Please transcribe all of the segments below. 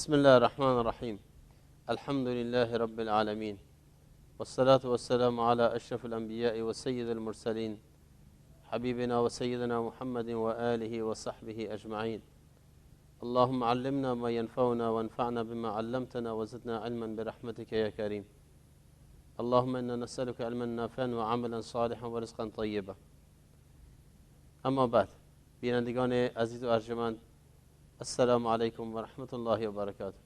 بسم الله الرحمن الرحیم. الحمد لله رب العالمین والصلاة والسلام على اشرف الانبیاء و سید المرسلین حبیبنا و سیدنا محمد و آله و صحبه اجمعین. اللهم علمنا ما ينفعنا وانفعنا بما علمتنا وزدنا علما برحمتك يا كريم. اللهم انا نسألك علما نافعا وعملا صالحا ورزقا طيبا. اما بعد، بینندگان عزیز و ارجمند، السلام علیکم و رحمت الله و برکاته.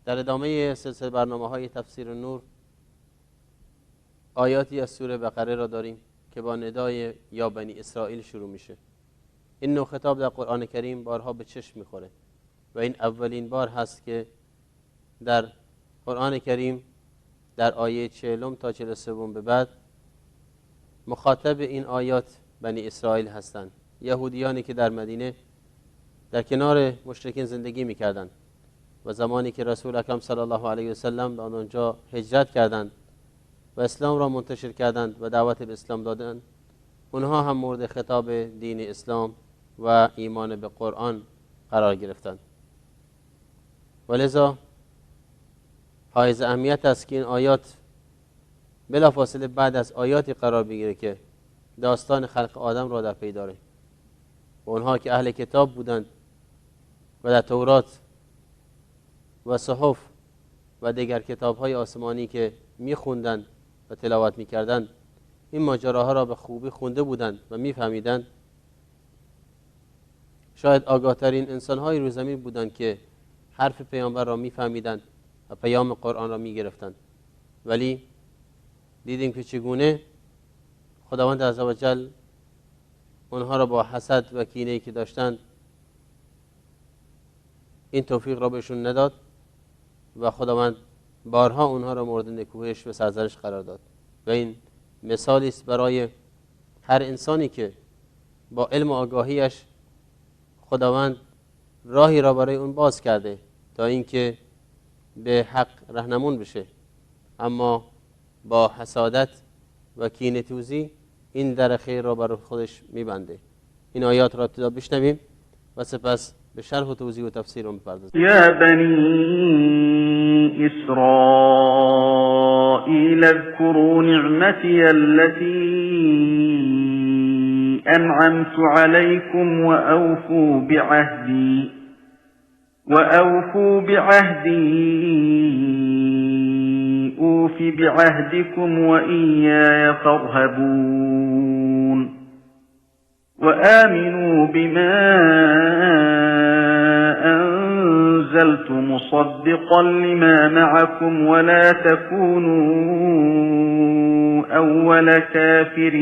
در ادامه سلسله برنامه‌های تفسیر نور، آیاتی از سوره بقره را داریم که با ندای یا بنی اسرائیل شروع میشه. این نوع خطاب در قرآن کریم بارها به چشم میخوره و این اولین بار هست که در قرآن کریم در آیه 40 تا 43 به بعد مخاطب این آیات بنی اسرائیل هستند، یهودیانی که در مدینه در کنار مشرکین زندگی میکردند و زمانی که رسول اکرم صلی الله علیه و سلم به آنجا هجرت کردند و اسلام را منتشر کردند و دعوت به اسلام دادند، اونها هم مورد خطاب دین اسلام و ایمان به قرآن قرار گرفتند. ولذا حائز اهمیت است که این آیات بلافاصله بعد از آیاتی قرار بگیره که داستان خلق آدم را در پی داره و اونها که اهل کتاب بودند و در تورات و صحف و دیگر کتاب‌های آسمانی که می‌خوندند و تلاوت می‌کردند، این ماجراها را به خوبی خونده بودند و می‌فهمیدند. شاید آگاه‌ترین انسان‌های روی زمین بودند که حرف پیامبر را می‌فهمیدند و پیام قرآن را می‌گرفتند، ولی دیدیم که چگونه خداوند عزوجل اونها را با حسد و کینه‌ای که داشتند این توفیق را بهشون نداد و خداوند بارها اونها را مورد نکوهش و سرزنش قرار داد. و این مثالی است برای هر انسانی که با علم و آگاهیش خداوند راهی را برای اون باز کرده تا اینکه به حق راهنمون بشه، اما با حسادت و کینه توزی این در خیر را برای خودش میبنده. این آیات را ابتدا بشنویم و سپس به شرح و توضیح و تفسیر اون بپردازیم. یا بنی اسرائیل اذکروا نعمتی التي انعمت علیکم و اوفوا بعهدی اوف بعهدكم و ایای فارهبون وآمنوا بما أنزلت مصدقا لما معكم ولا تكونوا أول كافر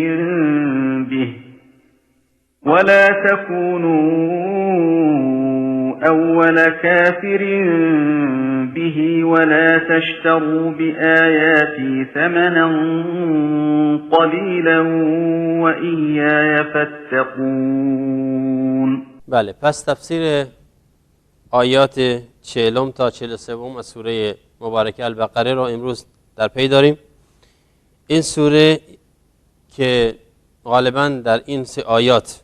به ولا تشتروا بآياتي ثمنا قليلا وإياي فاتقون. بله، پس تفسیر آیات 40 تا 43 از سوره مبارکه البقره را امروز در پی داریم. این سوره که غالباً در این 3 آیات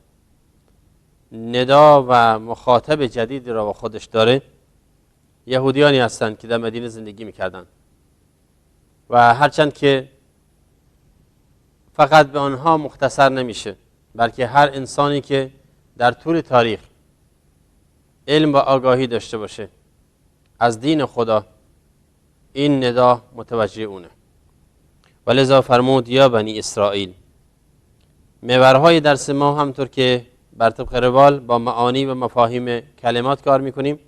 ندا و مخاطب جدید را با خودش داره، یهودیانی هستند که در مدینه زندگی میکردند و هرچند که فقط به آنها مختصر نمیشه، بلکه هر انسانی که در طول تاریخ علم و آگاهی داشته باشه از دین خدا، این ندا متوجه اونه. ولذا فرمود یا بنی اسرائیل. محورهای درس ما همطور که بر طبق روال با معانی و مفاهیم کلمات کار میکنیم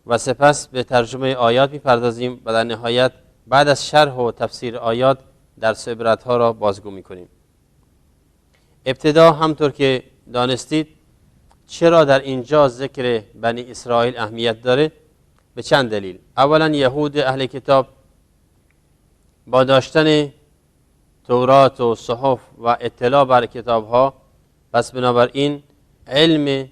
و سپس به ترجمه آیات میپردازیم و در نهایت بعد از شرح و تفسیر آیات درس عبرتها را بازگو میکنیم. ابتدا همطور که دانستید چرا در اینجا ذکر بنی اسرائیل اهمیت داره؟ به چند دلیل. اولا یهود اهل کتاب با داشتن تورات و صحف و اطلاع بر کتابها، پس بنابراین علم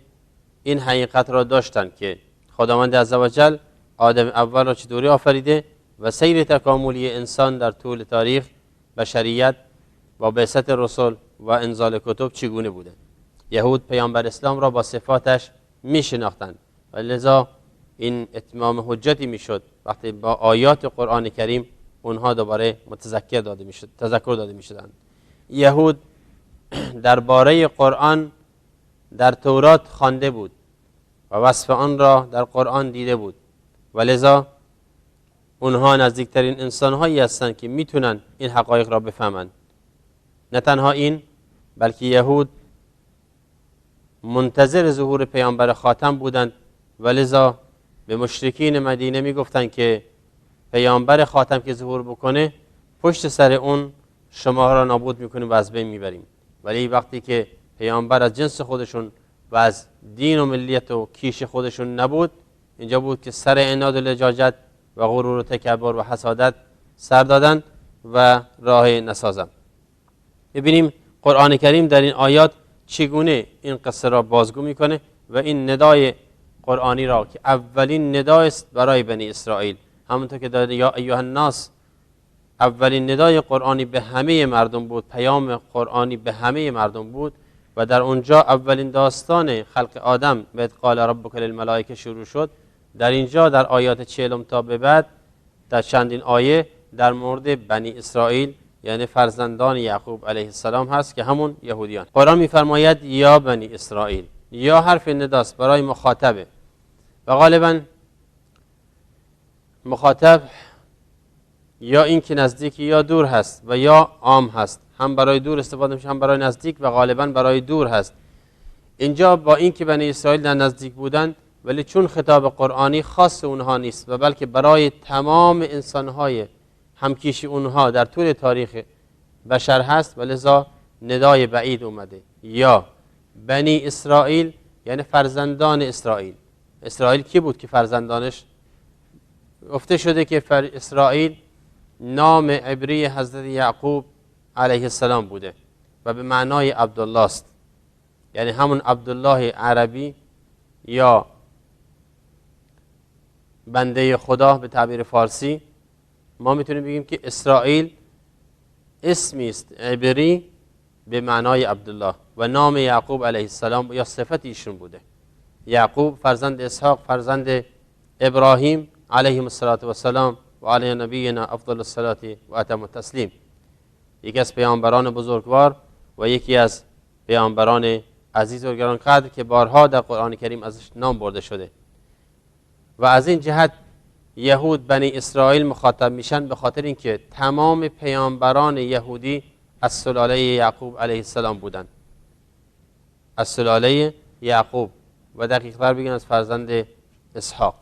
این حقیقت را داشتند که خداوند عزوجل آدم اول را چطوری آفریده و سیر تکاملی انسان در طول تاریخ بشریت با بعثت رسول و انزال کتب چگونه بوده. یهود پیامبر اسلام را با صفاتش می شناختند و لذا این اتمام حجتی میشد وقتی با آیات قرآن کریم اونها دوباره تذکر داده میشدند. یهود درباره قرآن در تورات خوانده بود و وصف آن را در قرآن دیده بود و لذا اونها نزدیکترین انسانهایی هستند که میتونن این حقایق را بفهمند. نه تنها این، بلکه یهود منتظر ظهور پیامبر خاتم بودند و لذا به مشرکین مدینه میگفتند که پیامبر خاتم که ظهور بکنه پشت سر اون شما را نابود میکنیم و از بین میبریم. ولی وقتی که پیامبر از جنس خودشون و از دین و ملیت و کیش خودشون نبود، اینجا بود که سر عناد و لجاجت و غرور و تکبر و حسادت سر دادن و راه نسازم. ببینیم قرآن کریم در این آیات چگونه این قصه را بازگو میکنه و این ندای قرآنی را که اولین ندای است برای بنی اسرائیل، همونطور که در یا ایها الناس اولین ندای قرآنی به همه مردم بود، پیام قرآنی به همه مردم بود و در اونجا اولین داستان خلق آدم و اذ قال ربک للملائکه شروع شد. در اینجا در آیات 40 تا به بعد در چندین آیه در مورد بنی اسرائیل یعنی فرزندان یعقوب علیه السلام هست که همون یهودیان. قرآن میفرماید یا بنی اسرائیل، یا حرف نداست برای مخاطبه و غالبا مخاطب یا این که نزدیک یا دور هست و یا عام هست، هم برای دور استفاده میشه هم برای نزدیک و غالبا برای دور هست. اینجا با این که بنی اسرائیل در نزدیک بودن، ولی چون خطاب قرآنی خاص اونها نیست و بلکه برای تمام انسانهای همکیش اونها در طول تاریخ بشر هست و لذا ندای بعید اومده. یا بنی اسرائیل یعنی فرزندان اسرائیل. اسرائیل کی بود که فرزندانش؟ گفته شده که اسرائیل نام عبری حضرت یعقوب علیه السلام بوده و به معنای عبدالله است، یعنی همون عبدالله عربی یا بنده خدا به تعبیر فارسی. ما میتونیم بگیم که اسرائیل اسمی است عبری به معنای عبدالله و نام یعقوب علیه السلام یا صفت ایشون بوده. یعقوب فرزند اسحاق فرزند ابراهیم علیهم السلام و علی نبینا افضل الصلاة و اتم التسلیم، یکی از پیامبران بزرگوار و یکی از پیامبران عزیز و گرانقدر که بارها در قرآن کریم ازش نام برده شده. و از این جهت یهود بنی اسرائیل مخاطب میشن به خاطر اینکه تمام پیامبران یهودی از سلاله یعقوب علیه السلام بودند، از سلاله یعقوب و دقیق‌تر بگن از فرزند اسحاق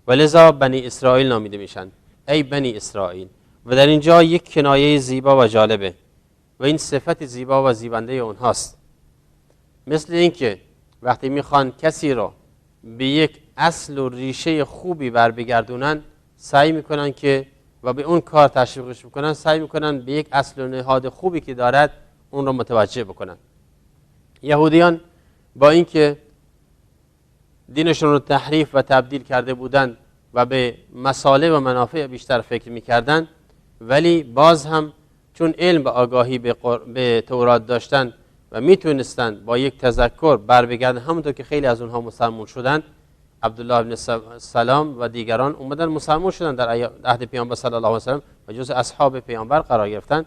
و لذا بنی اسرائیل نامیده میشن، ای بنی اسرائیل. و در اینجا یک کنایه زیبا و جالبه و این صفت زیبا و زیبنده اونهاست. مثل اینکه وقتی میخوان کسی رو به یک اصل و ریشه خوبی بر بگردونن سعی میکنن که و به اون کار تشویقش میکنن، سعی میکنن به یک اصل و نهاد خوبی که دارد اون رو متوجه بکنن. یهودیان با اینکه دینشون رو تحریف و تبدیل کرده بودند و به مصالح و منافع بیشتر فکر میکردن، ولی باز هم چون علم و آگاهی به تورات داشتن و میتونستند با یک تذکر بر بگردن، همونطور که خیلی از اونها مسلمان شدند، عبدالله بن سلام و دیگران اومدن مسلمان شدن در عهد پیامبر صلی الله علیه و سلم و جز اصحاب پیامبر قرار گرفتن.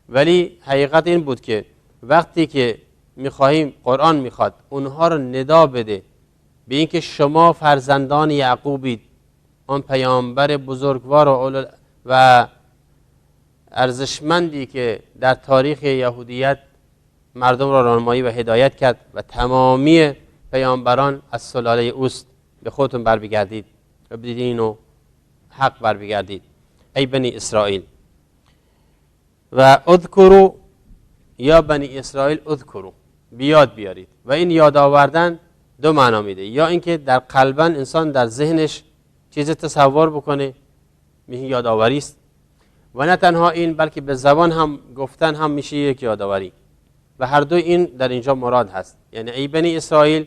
ولی حقیقت این بود که وقتی که میخواهیم قرآن میخواد اونها رو ندا بده به اینکه شما فرزندان یعقوبید، آن پیامبر بزرگوار و ارزشمندی که در تاریخ یهودیت مردم را راهنمایی و هدایت کرد و تمامی پیامبران از سلاله اوست، به خودتون بر بگردید و به دین و حق بر بگردید، ای بنی اسرائیل. و اذکروا یا بنی اسرائیل اذکروا، بیاد بیارید. و این یاد آوردن دو معنا میده، یا اینکه در قلبا انسان در ذهنش چیز تصور بکنه میشه یادآوری است، و نه تنها این بلکه به زبان هم گفتن هم میشه یک یادآوری و هر دو این در اینجا مراد هست. یعنی ای بنی اسرائیل،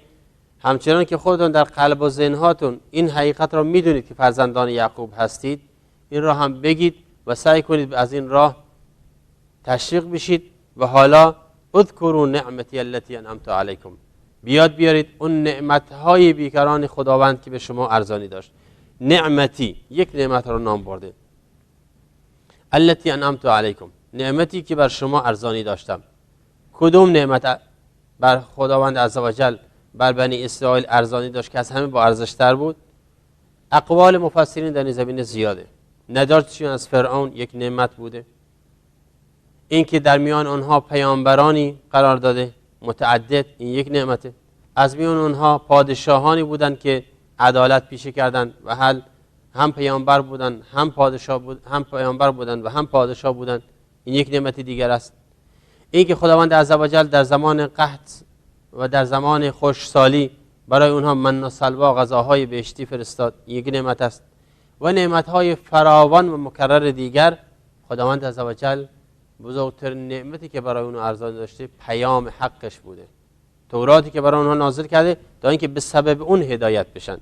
همچنان که خودتون در قلب و ذهنهاتون این حقیقت را میدونید که فرزندان یعقوب هستید، این را هم بگید و سعی کنید از این راه تشویق بشید. و حالا اذکروا نعمتی التي انعمت علیکم، بیاد بیارید اون نعمتهای بیکران خداوند که به شما ارزانی داشت. نعمتی، یک نعمت رو نام برده. التی انعمت علیکم، نعمتی که بر شما ارزانی داشتم. کدوم نعمت بر خداوند عزوجل بر بنی اسرائیل ارزانی داشت که از همه با ارزشتر بود؟ اقوال مفسرین در این زمینه زیاده. نجاتشون از فرعون یک نعمت بوده، این که در میان آنها پیامبرانی قرار داده متعدد، این یک نعمته. از میان آنها پادشاهانی بودند که عدالت پیشه کردند و هم پیامبر بودند، هم پادشاه بود، هم پیامبر بودند و هم پادشاه بودند، این یک نعمت دیگر است. این که خداوند عزوجل در زمان قحط و در زمان خشکسالی برای اونها من و سلوا غذاهای بهشتی فرستاد، یک نعمت است. و نعمتهای فراوان و مکرر دیگر. خداوند عزوجل بزرگترین نعمتی که برای اونها ارزانی داشته پیام حقش بوده، توراتی که برای اونها نازل کرده تا اینکه به سبب اون هدایت بشن.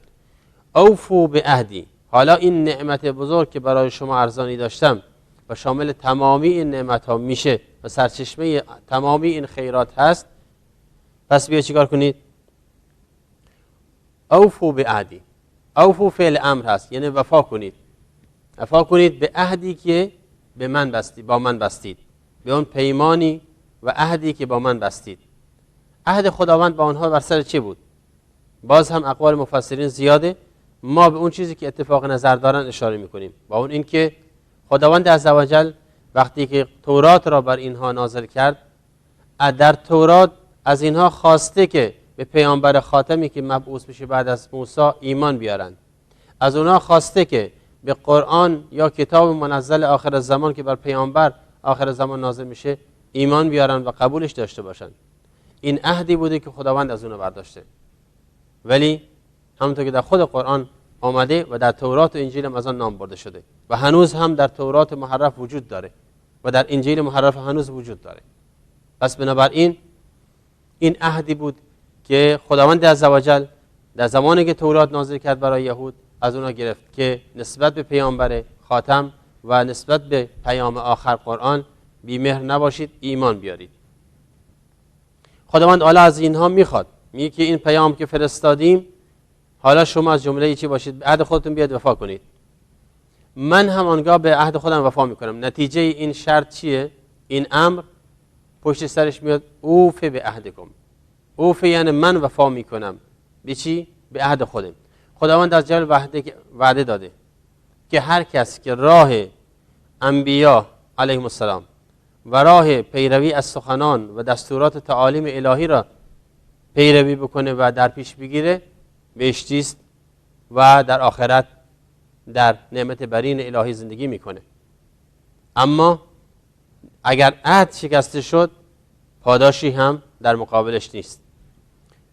اوفو به عهدی، حالا این نعمت بزرگ که برای شما ارزانی داشتم و شامل تمامی این نعمت ها میشه و سرچشمه تمامی این خیرات هست، پس بیا چیکار کنید؟ اوفو به عهدی. اوفو فعل امر هست، یعنی وفا کنید. وفا کنید به عهدی که به من بستید، با من بستید، به اون پیمانی و عهدی که با من بستید. عهد خداوند با آنها بر سر چه بود؟ باز هم اقوال مفسرین زیاده. ما به اون چیزی که اتفاق نظر دارن اشاره میکنیم، با اون اینکه خداوند عزوجل وقتی که تورات را بر اینها نازل کرد، در تورات از اینها خواسته که به پیامبر خاتمی که مبعوث میشه بعد از موسی ایمان بیارن. از اونها خواسته که به قرآن یا کتاب منزل آخر زمان که بر پیامبر آخر زمان نازل میشه ایمان بیارن و قبولش داشته باشن. این عهدی بوده که خداوند از اونها برداشته. ولی همونطور که در خود قرآن آمده و در تورات و انجیل هم از آن نام برده شده و هنوز هم در تورات محرف وجود داره و در انجیل محرف هنوز وجود داره. پس بنابراین این عهدی بود که خداوند عزوجل در زمانی که تورات نازل کرد برای یهود از اونها گرفت که نسبت به پیامبر خاتم و نسبت به پیام آخر قرآن بی‌مهر نباشید، ایمان بیارید. خداوند حالا از اینها میخواد، میگه که این پیام که فرستادیم حالا شما از جمله چی باشید؟ به عهد خودتون بیاد وفا کنید. من هم آنگاه به عهد خودم وفا میکنم. نتیجه این شرط چیه؟ این امر پشت سرش میاد اوف به عهدکم. اوف یعنی من وفا میکنم. به چی؟ به عهد خودم. خداوند از جل وعده داده که هر کس که راه انبیا علیهم السلام و راه پیروی از سخنان و دستورات تعالیم الهی را پیروی بکنه و در پیش بگیره بهشتی است و در آخرت در نعمت برین الهی زندگی میکنه. اما اگر عهد شکسته شد پاداشی هم در مقابلش نیست.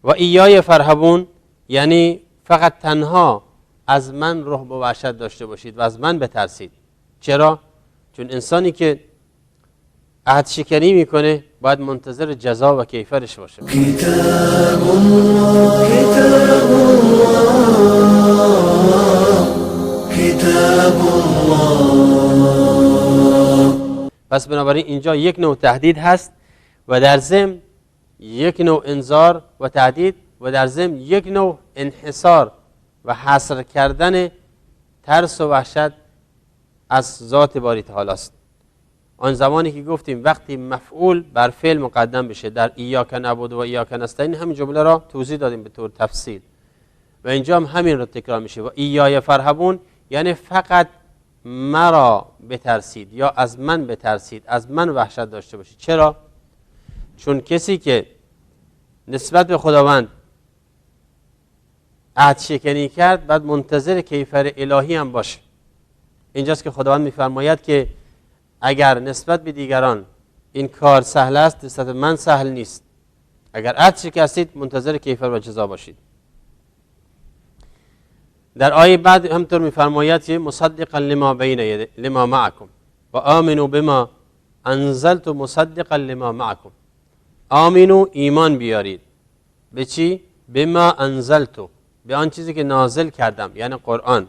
و ایای فرهبون یعنی فقط تنها از من رهب و وحشت داشته باشید و از من بترسید. چرا؟ چون انسانی که عهد شکنی میکنه باید منتظر جزا و کیفرش باشه. کتاب الله کتاب الله کتاب الله. پس بنابراین اینجا یک نوع تهدید هست و در ضمن یک نوع انذار و تهدید و در ضمن یک نوع انحصار و حصر کردن ترس و وحشت از ذات باری تعالی است. آن زمانی که گفتیم وقتی مفعول بر فعل مقدم بشه در ایاک نعبد و ایاک نستعین، همین جمله را توضیح دادیم به طور تفصیل و اینجا هم همین را تکرار میشه. و ایای فرهبون یعنی فقط مرا بترسید یا از من بترسید، از من وحشت داشته باشید. چرا؟ چون کسی که نسبت به خداوند عهد شکنی کرد بعد منتظر کیفر الهی هم باشه. اینجاست که خداوند میفرماید که اگر نسبت به دیگران این کار سهل است، نسبت به من سهل نیست. اگر عهد شکستید منتظر کیفر و جزا باشید. در آیه بعد همطور میفرماید که مصدقا لما معکم و آمنوا بما انزلت مصدقا لما معکم. آمنو ایمان بیارید. به چی؟ بما انزلتو، به آن چیزی که نازل کردم یعنی قرآن.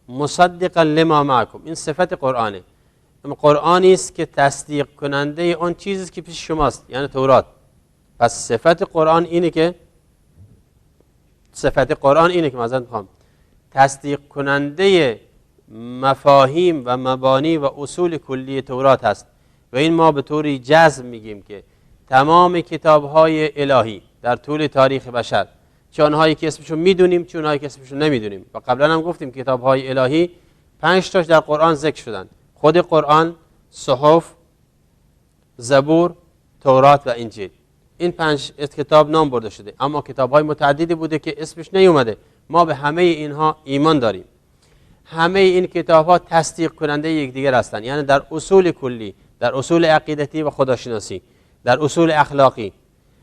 مصدقا لما معکم، این صفت قرآنه. قرآنی است که تصدیق کننده آن چیزی که پیش شماست یعنی تورات. پس صفت قرآن اینه که معذرت میخوام تصدیق کننده مفاهیم و مبانی و اصول کلی تورات هست و این ما به طوری جزم میگیم که تمام کتاب‌های الهی در طول تاریخ بشر، چه آنهایی که اسمشون میدونیم چه آنهایی که اسمشون نمیدونیم، و قبلا هم گفتیم کتاب‌های الهی 5 تاش در قرآن ذکر شدن، خود قرآن، صحف، زبور، تورات و انجیل. این 5 کتاب نام برده شده، اما کتاب‌های متعددی بوده که اسمش نیومده. ما به همه اینها ایمان داریم. همه این کتاب‌ها تصدیق کننده یکدیگر هستند، یعنی در اصول کلی، در اصول عقیدتی و خداشناسی، در اصول اخلاقی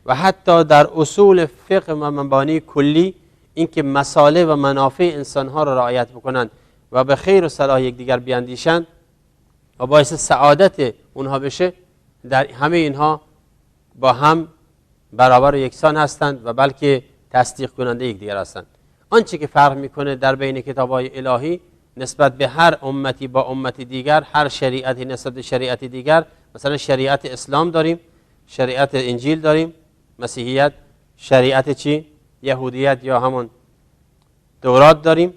و حتی در اصول فقه و مبانی کلی، اینکه مصالح و منافع انسان‌ها را رعایت بکنند و به خیر و صلاح یکدیگر بیاندیشند و باعث سعادت اونها بشه، در همه اینها با هم برابر و یکسان هستند و بلکه تصدیق کننده یکدیگر هستند. آنچه که فرق میکنه در بین کتاب‌های الهی نسبت به هر امتی با امتی دیگر، هر شریعتی نسبت به شریعت دیگر، مثلا شریعت اسلام داریم، شریعت انجیل داریم، مسیحیت شریعت چی؟ یهودیت یا همون تورات داریم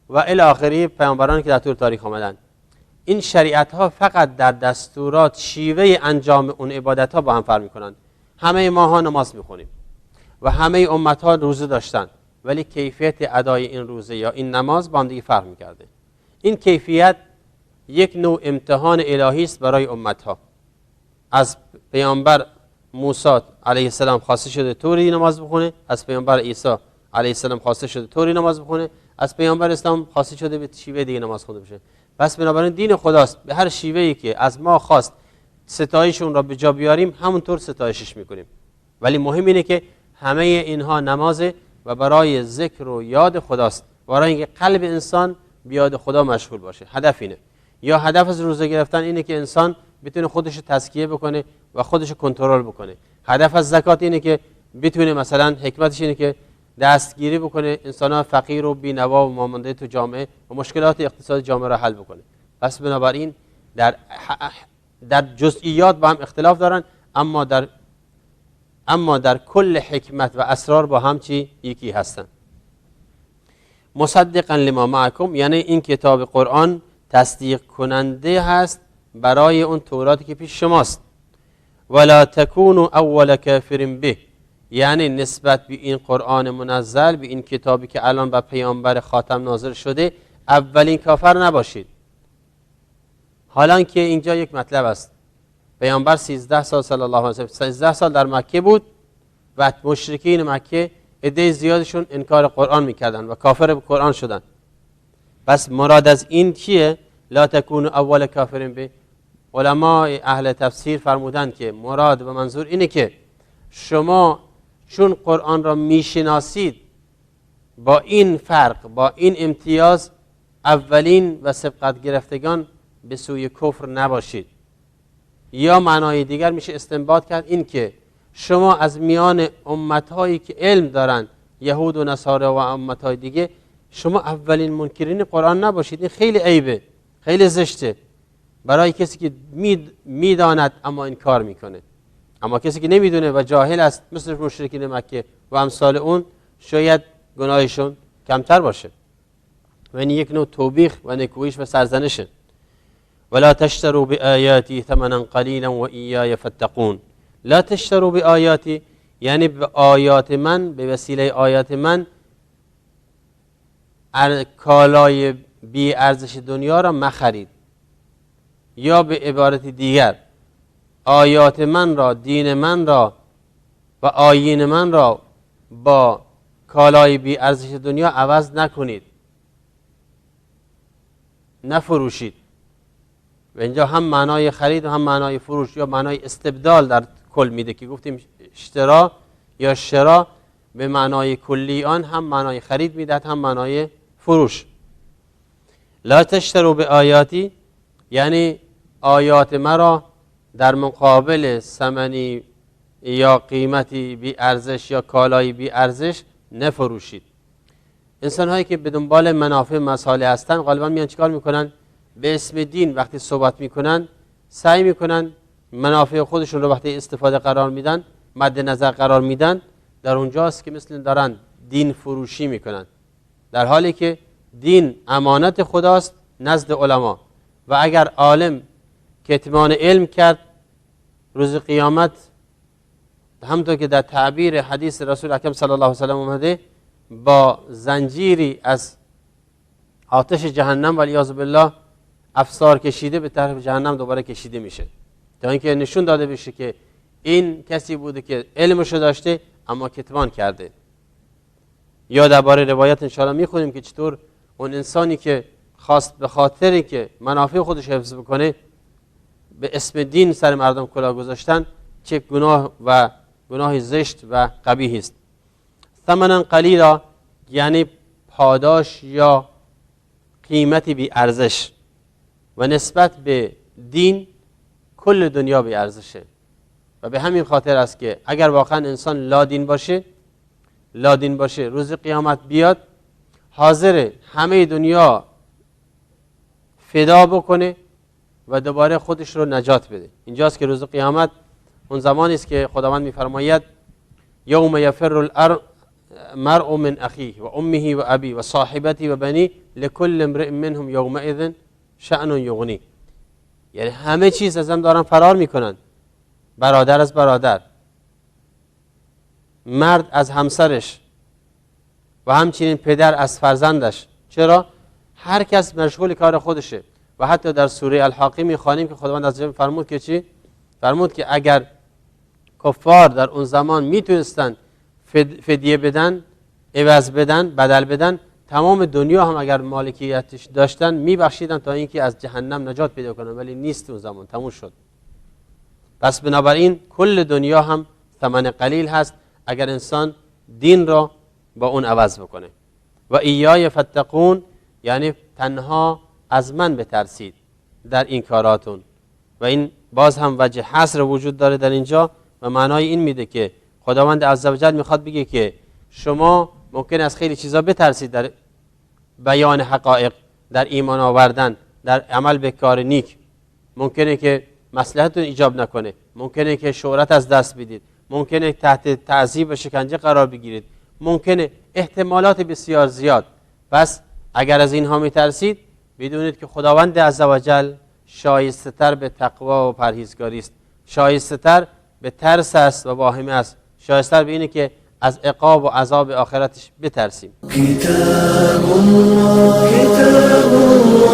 و الی آخره پیامبرانی که در طول تاریخ آمدن. این شریعت ها فقط در دستورات، شیوه انجام اون عبادت ها با هم فرق میکنن. همه ماها نماز میخونیم و همه امت ها روزه داشتن، ولی کیفیت ادای این روزه یا این نماز با هم دیگه فرق میکرده. این کیفیت یک نوع امتحان الهی است برای امت ها. از پیامبر موسی علیه السلام خواسته شده طوری نماز بخونه، از پیامبر عیسی علیه السلام خواسته شده طوری نماز بخونه، از پیامبر اسلام خواسته شده به شیوه دیگه نماز خونده بشه. پس بنابراین دین خداست، به هر شیوهی که از ما خواست ستایش اون را به جا بیاریم همونطور ستایشش میکنیم. ولی مهم اینه که همه اینها نمازه و برای ذکر و یاد خداست، برای اینکه قلب انسان به یاد خدا مشغول باشه. هدف اینه. یا هدف از روزه گرفتن اینه که انسان بتونه خودش رو تزکیه بکنه و خودش رو کنترل بکنه. هدف از زکات اینه که بتونه، مثلا حکمتش اینه که دستگیری بکنه انسان‌ها فقیر و بی‌نوا و مامانده تو جامعه و مشکلات اقتصادی جامعه را حل بکنه. پس بنابراین در جزئیات با هم اختلاف دارن، اما در کل حکمت و اسرار با هم چی؟ یکی هستن. مصدقا لما معکم، یعنی این کتاب قرآن تصدیق کننده هست برای اون توراتی که پیش شماست. ولا تکونوا اول کافر به، یعنی نسبت به این قرآن منزل، به این کتابی که الان به پیامبر خاتم نازل شده، اولین کافر نباشید. حالا که اینجا یک مطلب است، پیامبر 13 سال صلی الله علیه و سلم 13 سال در مکه بود و مشرکین مکه عده زیادشون انکار قرآن میکردن و کافر به قرآن شدن. پس مراد از این چیه؟ لا تکونوا اول کافرین به. علماء اهل تفسیر فرمودند که مراد و منظور اینه که شما چون قرآن را میشناسید، با این فرق، با این امتیاز، اولین و سبقت گرفتگان به سوی کفر نباشید. یا معنای دیگر میشه استنباط کرد این که شما از میان امتهایی که علم دارن، یهود و نصارا و امتهای دیگه، شما اولین منکرین قرآن نباشید. این خیلی عیبه، خیلی زشته برای کسی که میداند اما انکار میکنه. اما کسی که نمیدونه و جاهل است، مثل مشرکین مکه و امثال اون، شاید گناهشون کمتر باشه و این یک نوع توبیخ و نکویش و سرزنشه. ولا تشتروا بآیاتی ثمنا قلیلا و ایای فاتقون. لا تشتروا بآیاتی، یعنی به آیات من، به وسیله آیات من کالای بی ارزش دنیا را مخرید. یا به عبارت دیگر، آیات من را، دین من را و آیین من را با کالای بی ارزش دنیا عوض نکنید، نفروشید. و اینجا هم معنای خرید و هم معنای فروش یا معنای استبدال در کل میده که گفتیم اشترا یا شرا به معنای کلی آن هم معنای خرید میدهد هم معنای فروش. لا تشتروا به آیاتی، یعنی آیات مرا در مقابل ثمنی یا قیمتی بی ارزش یا کالایی بی ارزش نفروشید. انسان هایی که به دنبال منافع مصالح هستن غالبا میان چیکار میکنن؟ به اسم دین وقتی صحبت میکنن سعی میکنن منافع خودشون رو وقتی استفاده قرار میدن مد نظر قرار میدن، در اونجاست که مثل دارن دین فروشی میکنن، در حالی که دین امانت خداست نزد علما. و اگر عالم کتمان علم کرد روز قیامت، همونطور که در تعبیر حدیث رسول اکرم صلی الله علیه و سلم اومده، با زنجیری از آتش جهنم والعیاذ بالله افسار کشیده به طرف جهنم دوباره کشیده میشه، تا اینکه نشون داده بشه که این کسی بوده که علمشو داشته اما کتمان کرده. یا درباره روایت انشاءالله میخونیم که چطور اون انسانی که خواست به خاطری که منافع خودش حفظ بکنه به اسم دین سر مردم کلاه گذاشتن چه گناه و گناه زشت و قبیح است. ثمنا قلیلا یعنی پاداش یا قیمتی بی ارزش، و نسبت به دین کل دنیا بی ارزشه. و به همین خاطر است که اگر واقعا انسان لادین باشه روز قیامت بیاد حاضر همه دنیا فدا بکنه و دوباره خودش رو نجات بده. اینجاست که روز قیامت اون زمانی است که خداوند میفرماید یوم یفر المرء من اخیه و امه و ابی و صاحبته و بنی لکل امرئ منهم یومئذ شأن یغنی. یعنی همه چیز از هم دارن فرار میکنن، برادر از برادر، مرد از همسرش و همچنین پدر از فرزندش. چرا؟ هر کس مشغول کار خودشه. و حتی در سوره الحاقه میخوانیم که خداوند عزوجل فرمود که چی؟ فرمود که اگر کفار در اون زمان میتونستن فدیه بدن، عوض بدن، بدل بدن، تمام دنیا هم اگر مالکیتش داشتن میبخشیدن تا اینکه از جهنم نجات پیدا کنن، ولی نیست اون زمان، تموم شد. پس بنابراین کل دنیا هم ثمن قلیل هست اگر انسان دین را با اون عوض بکنه. و ایای فتقون یعنی تنها از من بترسید در این کاراتون. و این باز هم وجه حصر وجود داره در اینجا و معنای این میده که خداوند عزوجل میخواد بگه که شما ممکن است خیلی چیزا بترسید در بیان حقایق، در ایمان آوردن، در عمل به کار نیک. ممکنه که مصلحتتون ایجاب نکنه، ممکنه که شهرت از دست بدید، ممکنه تحت تعذیب و شکنجه قرار بگیرید، ممکنه احتمالات بسیار زیاد. پس اگر از اینها میترسید بدونید که خداوند عزوجل شایسته تر به تقوا و پرهیزگاری است، شایسته تر به ترس است و واهمه است، شایسته تر به اینه که از عقاب و عذاب آخرتش بترسیم. کتاب الله کتاب الله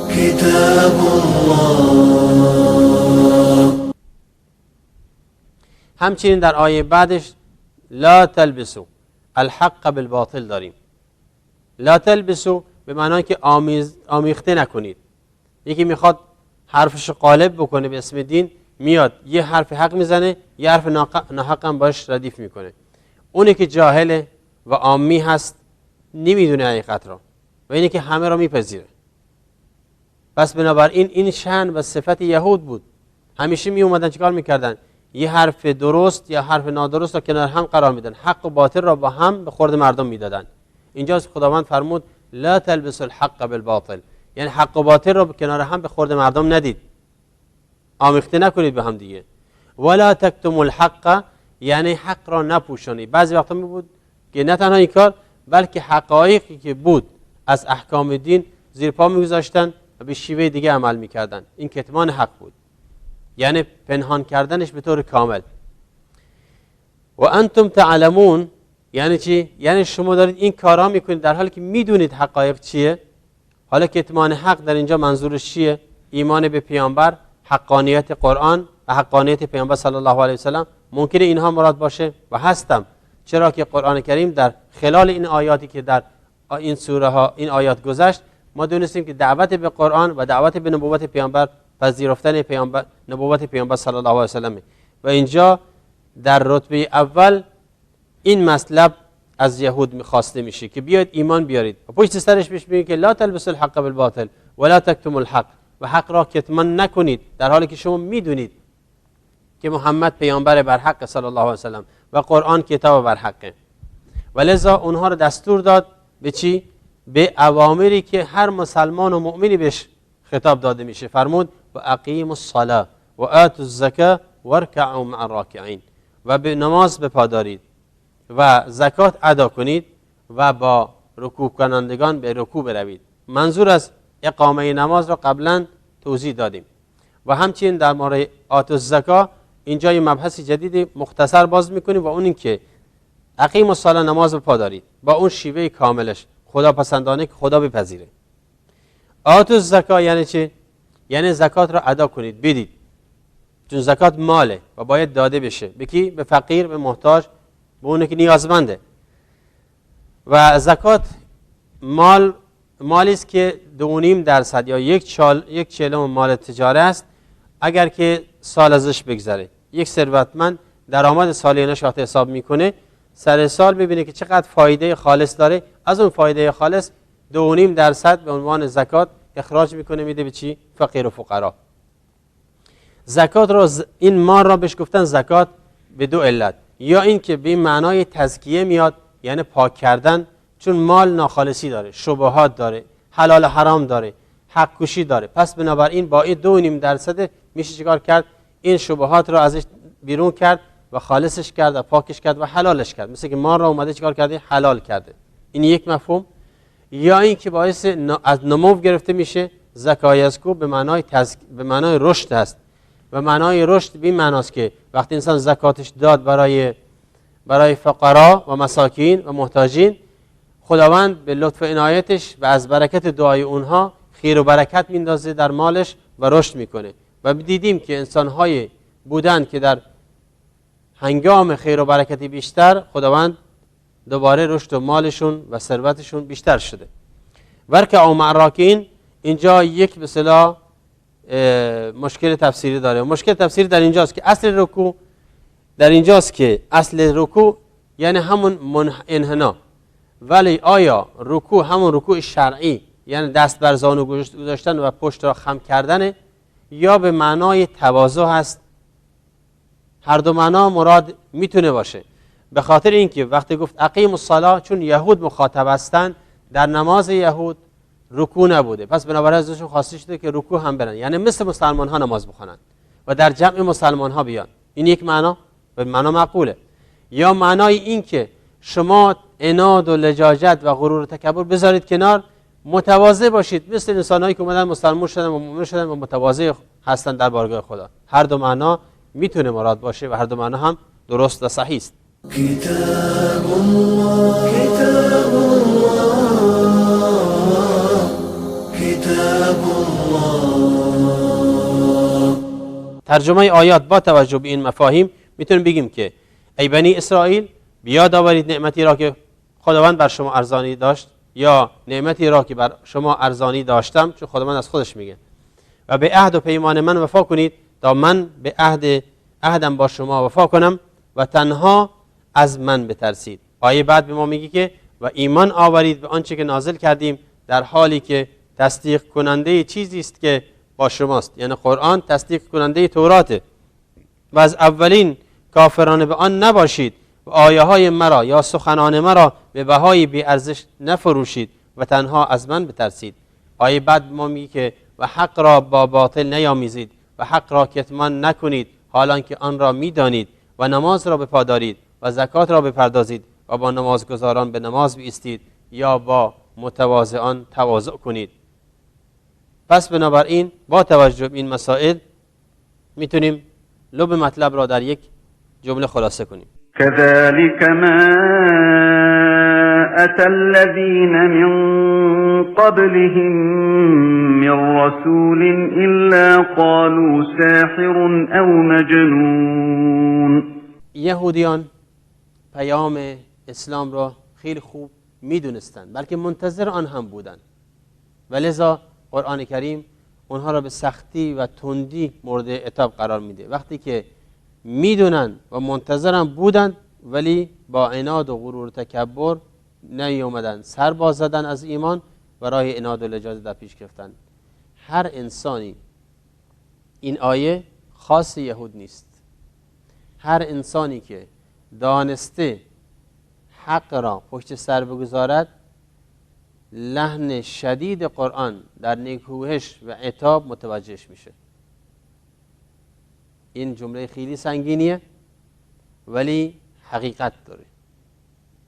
کتاب الله. همچنین در آیه بعدش لا تلبسو الحق بالباطل داریم. لا تلبسو به معنای که آمیخته نکنید. یکی میخواد حرفش قالب بکنه به اسم دین، میاد یه حرف حق میزنه، یه حرف ناحق هم باش ردیف میکنه. اونی که جاهل و عامی هست نمیدونه حقیقت را و اینی که همه را میپذیره. پس بنابراین این شأن و صفت یهود بود. همیشه می اومدن چیکار میکردن؟ یه حرف درست یا حرف نادرست را کنار هم قرار میدن، حق و باطل را با هم به خورد مردم میدادن. اینجاست خداوند فرمود لا تلبسوا الحق بالباطل، یعنی حق و باطل را کنار هم به خورد مردم ندید، آمیخته نکنید به هم دیگه. ولا تکتموا الحق یعنی حق را نپوشانید. بعضی وقتا می بود که نه تنها این کار بلکه حقایقی که بود از احکام دین زیر پا میگذاشتن و به شیوه دیگه عمل میکردن. این کتمان حق بود، یعنی پنهان کردنش به طور کامل. و انتم تعلمون یعنی چی؟ یعنی شما دارید این کارا میکنید در حالی که میدونید حقایق چیه. حالا کتمان حق در اینجا منظورش چیه؟ ایمان به پیامبر، حقانیت قرآن و حقانیت پیامبر صلی الله علیه و سلم. ممکنه اینها مراد باشه و هستم، چرا که قرآن کریم در خلال این آیاتی که در این سوره ها این آیات گذشت ما دونستیم که دعوت به قرآن و دعوت به نبوت پیامبر، پذیرفتن پیامبر، نبوت پیامبر صلی الله علیه و سلم. و اینجا در رتبه اول این مطلب از یهود میخواسته میشه که بیاید ایمان بیارید و پشت سرش بهش میگه که لا تلبسوا الحق بالباطل ولا تکتموا الحق، و حق را کتمان نکنید در حالی که شما میدونید که محمد پیامبر بر حق صلی الله علیه و سلم و قرآن کتاب بر حقه. ولذا اونها رو دستور داد به چی؟ به اوامری که هر مسلمان و مؤمنی بهش خطاب داده میشه. فرمود و اقیموا الصلاه و آتوا الزکات وارکعوا مع الراکعین و به نماز بپادارید و زکات ادا کنید و با رکوع کنندگان به رکوع بروید. منظور از اقامه نماز را قبلا توضیح دادیم و همچنین در مورد آتوا الزکا اینجا یه مبحث جدیدی مختصر باز میکنیم و اون این که اقیم الصلاة نماز بپادارید با اون شیوه کاملش خدا پسندانه که خدا بپذیره. آتوا الزکا یعنی چی؟ یعنی زکات را ادا کنید، بدید، چون زکات ماله و باید داده بشه. به کی؟ به فقیر، به محتاج، به اون که نیازمنده. و زکات مالی است که 2.5% یا یک چهلم مال تجاره است. اگر که سال ازش بگذره یک ثروتمند درآمد سالیانش وقتی حساب میکنه سر سال ببینه که چقدر فایده خالص داره، از اون فایده خالص 2.5% به عنوان زکات اخراج میکنه، میده به چی؟ فقیر و فقرا. زکات را این مال را بهش گفتن زکات به دو علت، یا این که به معنای تزکیه میاد یعنی پاک کردن، چون مال ناخالصی داره، شبهات داره، حلال حرام داره، حق کشی داره، پس بنابراین با این 2.5% میشه چیکار کرد؟ این شبهات را ازش بیرون کرد و خالصش کرد و پاکش کرد و حلالش کرد. مثل که مال را اومده چیکار کرده؟ حلال کرده. این یک مفهوم. یا این که باعث از نمو گرفته میشه. زکای یزکو به معنای رشد است و معنای رشد به این معناست که وقتی انسان زکاتش داد برای فقرا و مساکین و محتاجین، خداوند به لطف و عنایتش و از برکت دعای اونها خیر و برکت میندازه در مالش و رشد میکنه. و دیدیم که انسان‌های بودن که در هنگام خیر و برکتی بیشتر خداوند دوباره رشد و مالشون و ثروتشون بیشتر شده. ورکعوا مع الراکعین اینجا یک به اصطلاح مشکل تفسیری داره. مشکل تفسیری در اینجاست که اصل رکوع یعنی همون انحنا، ولی آیا رکوع همون رکوع شرعی یعنی دست بر زانو گذاشتن و پشت را خم کردن، یا به معنای تواضع هست؟ هر دو معنا مراد میتونه باشه. به خاطر اینکه وقتی گفت اقیم الصلاة، چون یهود مخاطب هستن، در نماز یهود رکوع نبوده، پس بنابراین ازشون خواسته شده که رکوع هم برن، یعنی مثل مسلمان ها نماز بخونن و در جمع مسلمان ها بیان. این یک معنا و معنا معقوله. یا معنای این که شما عناد و لجاجت و غرور و تکبر بذارید کنار، متواضع باشید مثل انسانایی که اومدن مسلمان شدن و مؤمن شدن و متواضع هستن در بارگاه خدا. هر دو معنا میتونه مراد باشه و هر دو معنا هم درست و صحیح است. كتاب الله كتاب الله كتاب الله. ترجمه آیات با توجه به این مفاهیم میتونیم بگیم که ای بنی اسرائیل، بیاد آورید نعمتی را که خداوند بر شما ارزانی داشت، یا نعمتی را که بر شما ارزانی داشتم، چون خداوند از خودش میگه، و به عهد و پیمان من وفا کنید تا من به عهدم با شما وفا کنم و تنها از من بترسید. آیه بعد به ما میگه که و ایمان آورید به آنچه که نازل کردیم، در حالی که تصدیق کننده چیزی است که با شماست، یعنی قرآن تصدیق کننده توراته، و از اولین کافران به آن نباشید و آیه های مرا یا سخنان مرا به بهای بی ارزش نفروشید و تنها از من بترسید. آیه بعد ما میگه که و حق را با باطل نیامیزید و حق را کتمان نکنید حالان که آن را میدانید، و نماز را بپادارید و زکات را بپردازید و با نمازگزاران به نماز بایستید یا با متواضعان تواضع کنید. پس بنابراین با توجه به این مسائل میتونیم لب مطلب را در یک جمله خلاصه کنیم. كذلك ما أتى الذين من قبلهم من رسول إلا قالوا ساحر أو مجنون. یهودیان پیام اسلام را خیلی خوب میدونستند، بلکه منتظر آن هم بودند، و لذا قرآن کریم اونها را به سختی و تندی مورد عتاب قرار میده. وقتی که میدونن و منتظرم بودن ولی با عناد و غرور و تکبر نیومدن، سر باز زدن از ایمان و راه عناد و لجاجت در پیش گرفتن. هر انسانی، این آیه خاص یهود نیست، هر انسانی که دانسته حق را پشت سر بگذارد، لحن شدید قرآن در نکوهش و عتاب متوجهش میشه. این جمله خیلی سنگینیه ولی حقیقت داره،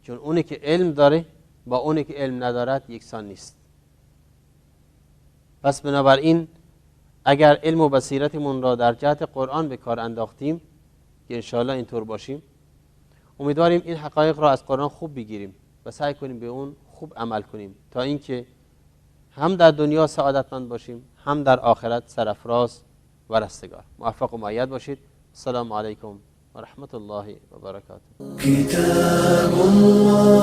چون اونی که علم داره با اونی که علم ندارد یکسان نیست. پس بنابراین اگر علم و بصیرتمون را در جهت قرآن به کار انداختیم که انشاءالله اینطور باشیم، امیدواریم این حقایق را از قرآن خوب بگیریم و سعی کنیم به اون خوب عمل کنیم تا اینکه هم در دنیا سعادتمند باشیم هم در آخرت سرفراز و رستگار. موفق و مؤید باشید. السلام علیکم و رحمت الله و برکاته. كتاب الله